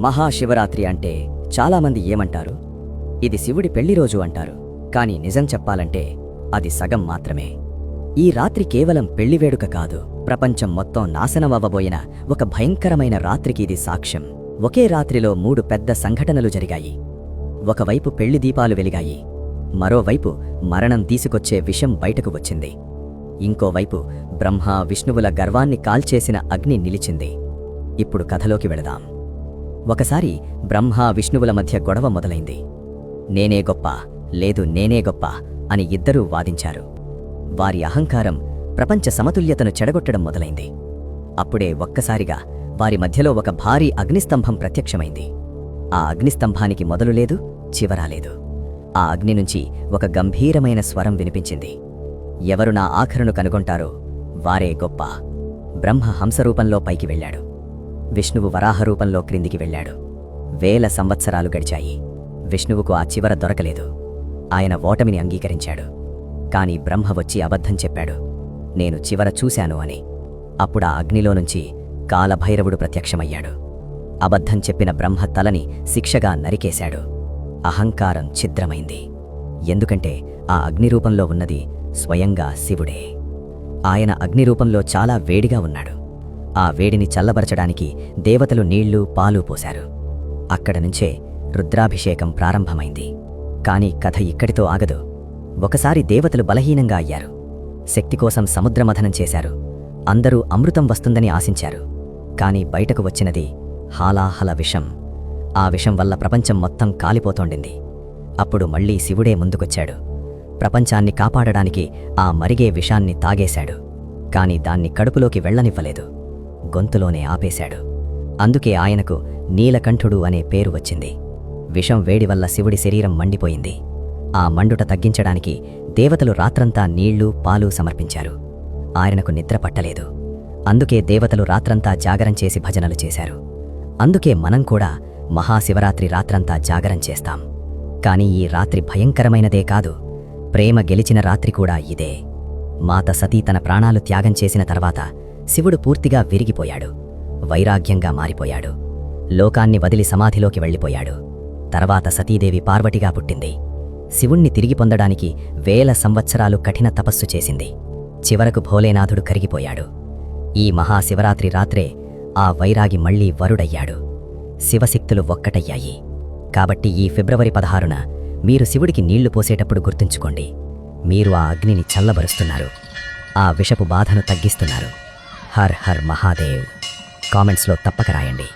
మహాశివరాత్రి అంటే చాలామంది ఏమంటారు? ఇది శివుడి పెళ్లిరోజు అంటారు. కాని నిజం చెప్పాలంటే అది సగం మాత్రమే. ఈ రాత్రి కేవలం పెళ్లి వేడుక కాదు, ప్రపంచం మొత్తం నాశనమవ్వబోయిన ఒక భయంకరమైన రాత్రికి ఇది సాక్ష్యం. ఒకే రాత్రిలో 3 పెద్ద సంఘటనలు జరిగాయి. ఒకవైపు పెళ్లి దీపాలు వెలిగాయి, మరోవైపు మరణం తీసుకొచ్చే విషం బయటకు వచ్చింది, ఇంకోవైపు బ్రహ్మ విష్ణువుల గర్వాన్ని కాల్చేసిన అగ్ని నిలిచింది. ఇప్పుడు కథలోకి వెళదాం. ఒకసారి బ్రహ్మ విష్ణువుల మధ్య గొడవ మొదలైంది. నేనే గొప్ప, లేదు నేనే గొప్ప అని ఇద్దరూ వాదించారు. వారి అహంకారం ప్రపంచ సమతుల్యతను చెడగొట్టడం మొదలైంది. అప్పుడే ఒక్కసారిగా వారి మధ్యలో ఒక భారీ అగ్నిస్తంభం ప్రత్యక్షమైంది. ఆ అగ్నిస్తంభానికి మొదలు లేదు, చివరా లేదు. ఆ అగ్ని నుంచి ఒక గంభీరమైన స్వరం వినిపించింది. ఎవరు నా ఆఖరును కనుగొంటారో వారే గొప్ప. బ్రహ్మ హంసరూపంలో పైకి వెళ్ళాడు, విష్ణువు వరాహరూపంలో క్రిందికి వెళ్ళాడు. 1000 సంవత్సరాలు గడిచాయి. విష్ణువుకు ఆ చివర దొరకలేదు. ఆయన ఓటమిని అంగీకరించాడు. కాని బ్రహ్మ వచ్చి అబద్ధం చెప్పాడు, నేను చివర చూశాను అని. అప్పుడా అగ్నిలో నుంచి కాలభైరవుడు ప్రత్యక్షమయ్యాడు. అబద్ధం చెప్పిన బ్రహ్మ తలని శిక్షగా నరికేశాడు. అహంకారం ఛిద్రమైంది. ఎందుకంటే ఆ అగ్నిరూపంలో ఉన్నది స్వయంగా శివుడే. ఆయన అగ్నిరూపంలో చాలా వేడిగా ఉన్నాడు. ఆ వేడిని చల్లబరచడానికి దేవతలు నీళ్లు పాలు పోశారు. అక్కడ నుంచే రుద్రాభిషేకం ప్రారంభమైంది. కాని కథ ఇక్కడితో ఆగదు. ఒకసారి దేవతలు బలహీనంగా అయ్యారు. శక్తి కోసం సముద్రమథనం చేశారు. అందరూ అమృతం వస్తుందని ఆశించారు. కాని బయటకు వచ్చినది హాలాహల విషం. ఆ విషం వల్ల ప్రపంచం మొత్తం కాలిపోతోండింది. అప్పుడు మళ్లీ శివుడే ముందుకొచ్చాడు. ప్రపంచాన్ని కాపాడడానికి ఆ మరిగే విషాన్ని తాగేశాడు. కాని దాన్ని కడుపులోకి వెళ్లనివ్వలేదు, గొంతులోనే ఆపేశాడు. అందుకే ఆయనకు నీలకంఠుడు అనే పేరు వచ్చింది. విషం వేడి వల్ల శివుడి శరీరం మండిపోయింది. ఆ మండుట తగ్గించడానికి దేవతలు రాత్రంతా నీళ్లు పాలు సమర్పించారు. ఆయనకు నిద్ర పట్టలేదు. అందుకే దేవతలు రాత్రంతా జాగరం చేసి భజనలు చేశారు. అందుకే మనం కూడా మహాశివరాత్రి రాత్రంతా జాగరం చేస్తాం. కాని ఈ రాత్రి భయంకరమైనదే కాదు, ప్రేమ గెలిచిన రాత్రి కూడా ఇదే. మాత సతీ తన ప్రాణాలు త్యాగం చేసిన తర్వాత శివుడు పూర్తిగా విరిగిపోయాడు. వైరాగ్యంగా మారిపోయాడు. లోకాన్ని వదిలి సమాధిలోకి వెళ్ళిపోయాడు. తర్వాత సతీదేవి పార్వతిగా పుట్టింది. శివుణ్ణి తిరిగి పొందడానికి 1000 సంవత్సరాలు కఠిన తపస్సు చేసింది. చివరకు భోలేనాథుడు కరిగిపోయాడు. ఈ మహాశివరాత్రి రాత్రే ఆ వైరాగి మళ్లీ వరుడయ్యాడు. శివశక్తులు ఒక్కటయ్యాయి. కాబట్టి ఈ ఫిబ్రవరి 16న మీరు శివుడికి నీళ్లు పోసేటప్పుడు గుర్తుంచుకోండి, మీరు ఆ అగ్నిని చల్లబరుస్తున్నారు, ఆ విషపు బాధను తగ్గిస్తున్నారు. Her her Mahadev. కామెంట్స్లో తప్పక రాయండి.